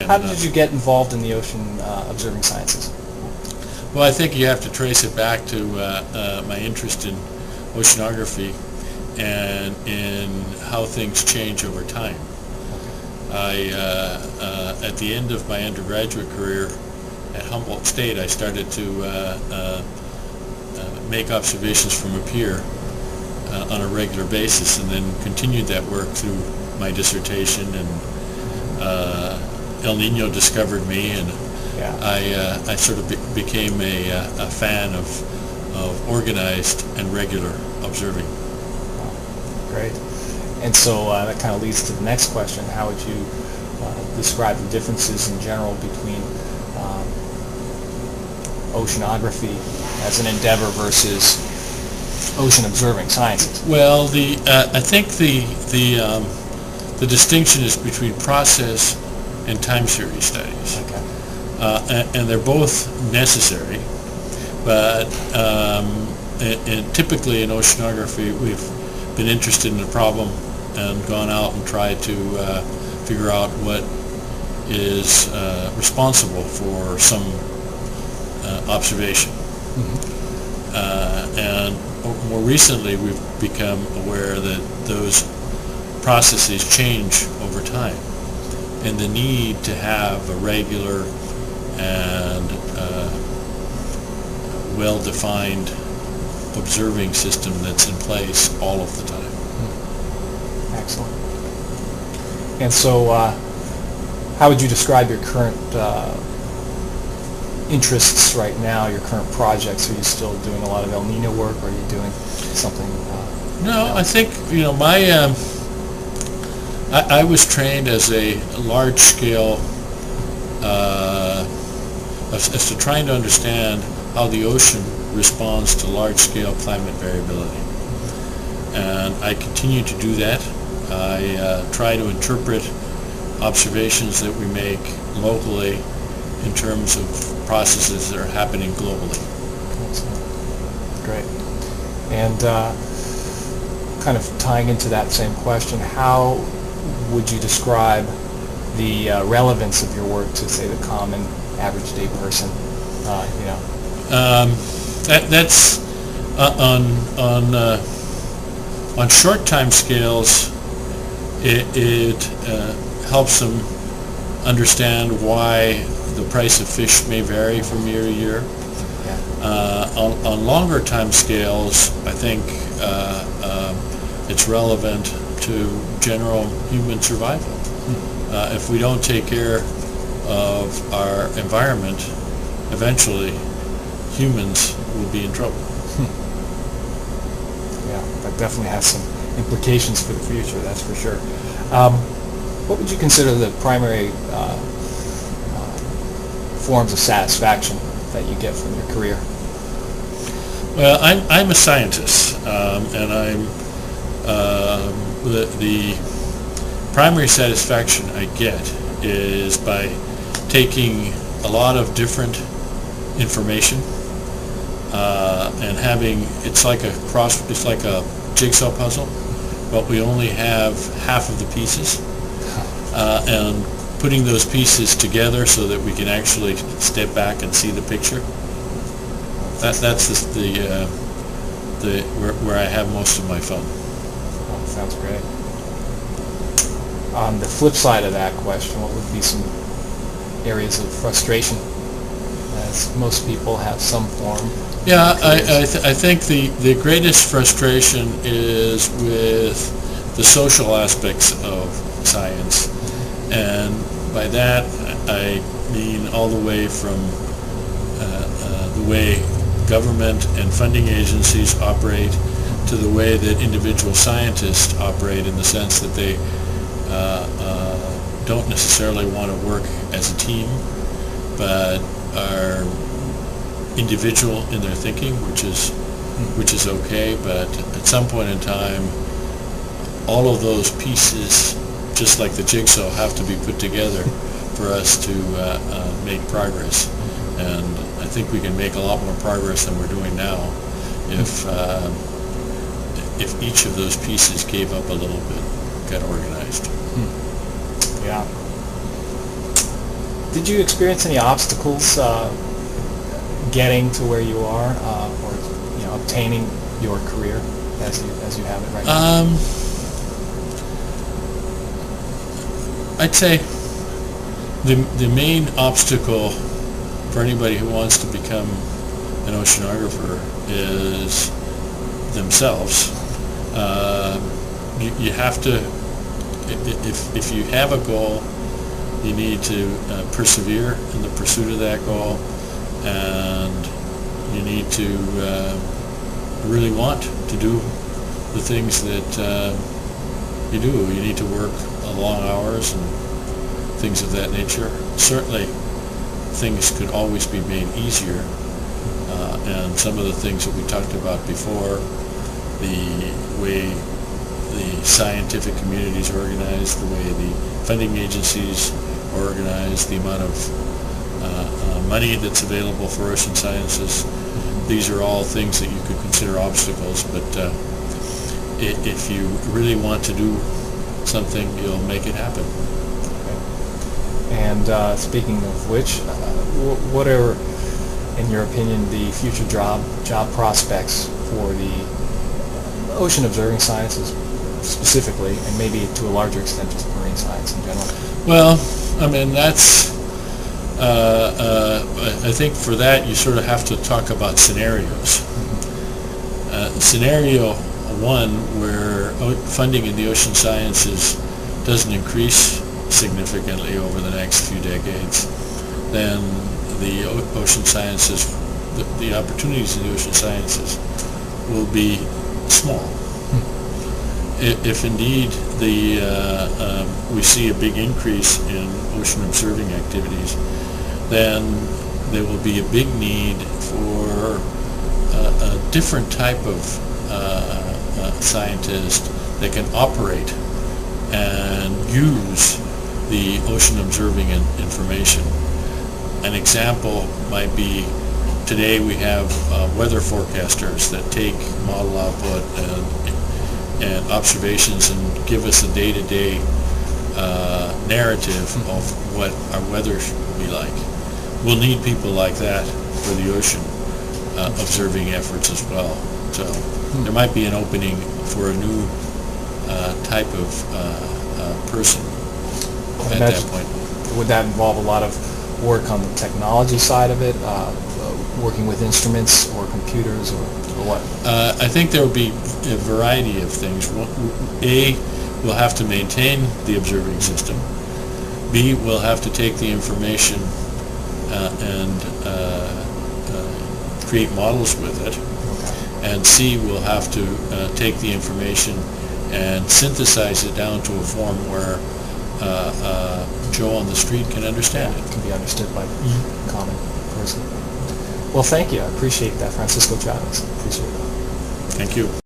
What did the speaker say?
How did you get involved in the ocean observing sciences? Well, I think you have to trace it back to my interest in oceanography and in how things change over time. At the end of my undergraduate career at Humboldt State, I started to make observations from a pier on a regular basis, and then continued that work through my dissertation. And El Nino discovered me, and I sort of became a fan of organized and regular observing. Great. And so that kind of leads to the next question. How would you describe the differences in general between oceanography as an endeavor versus ocean observing sciences? Well, I think the distinction is between process and time series studies. Okay. And they're both necessary, but and typically in oceanography we've been interested in a problem and gone out and tried to figure out what is responsible for some observation. And more recently we've become aware that those processes change over time, and the need to have a regular and well-defined observing system that's in place all of the time. Excellent. And so how would you describe your current interests right now, your current projects? Are you still doing a lot of El Nino work, or are you doing something No, else? I think, my I was trained as a large-scale as to trying to understand how the ocean responds to large-scale climate variability, and I continue to do that. I try to interpret observations that we make locally in terms of processes that are happening globally. Excellent. Great. And kind of tying into that same question, how would you describe the relevance of your work to, say, the common average day person? That's on short time scales. It helps them understand why the price of fish may vary from year to year. On longer time scales, I think it's relevant to general human survival. If we don't take care of our environment, eventually humans will be in trouble. Yeah, that definitely has some implications for the future, that's for sure. What would you consider the primary forms of satisfaction that you get from your career? Well, I'm a scientist, and I'm the primary satisfaction I get is by taking a lot of different information and having it's like a jigsaw puzzle, but we only have half of the pieces, and putting those pieces together so that we can actually step back and see the picture. That's where I have most of my fun. Oh, that sounds great. On the flip side of that question, what would be some areas of frustration, as most people have some form? Yeah, I think the greatest frustration is with the social aspects of science, and by that I mean all the way from the way government and funding agencies operate to the way that individual scientists operate, in the sense that they don't necessarily want to work as a team, but are individual in their thinking, which is okay. But at some point in time, all of those pieces, just like the jigsaw, have to be put together for us to make progress. And I think we can make a lot more progress than we're doing now if each of those pieces gave up a little bit, got organized. Yeah. Did you experience any obstacles getting to where you are, or obtaining your career as you have it right now? I'd say the main obstacle for anybody who wants to become an oceanographer is themselves. You have to, if you have a goal, you need to persevere in the pursuit of that goal, and you need to really want to do the things that you do. You need to work long hours and things of that nature. Certainly, things could always be made easier, and some of the things that we talked about before, the way the scientific community is organized, the way the funding agencies are organized, the amount of money that's available for ocean sciences, these are all things that you could consider obstacles, but if you really want to do something, you'll make it happen. And speaking of which, what are, in your opinion, the future job prospects for the ocean observing sciences specifically, and maybe to a larger extent just marine science in general? Well, I mean, that's, I think for that you sort of have to talk about scenarios. Scenario one, where funding in the ocean sciences doesn't increase significantly over the next few decades, then the ocean sciences, the opportunities in the ocean sciences will be small. If indeed we see a big increase in ocean observing activities, then there will be a big need for a different type of scientist that can operate and use the ocean observing information. An example might be, today we have weather forecasters that take model output and observations and give us a day-to-day narrative of what our weather will be like. We'll need people like that for the ocean observing efforts as well. So there might be an opening for a new type of person at that point. Would that involve a lot of work on the technology side of it, working with instruments or computers, or what? I think there will be a variety of things. A, we'll have to maintain the observing system. B, we'll have to take the information and create models with it. Okay. And C, we'll have to take the information and synthesize it down to a form where Joe on the street can understand it. It can be understood by the common person. Well, thank you. I appreciate that, Francisco Chavez. Appreciate it. Thank you.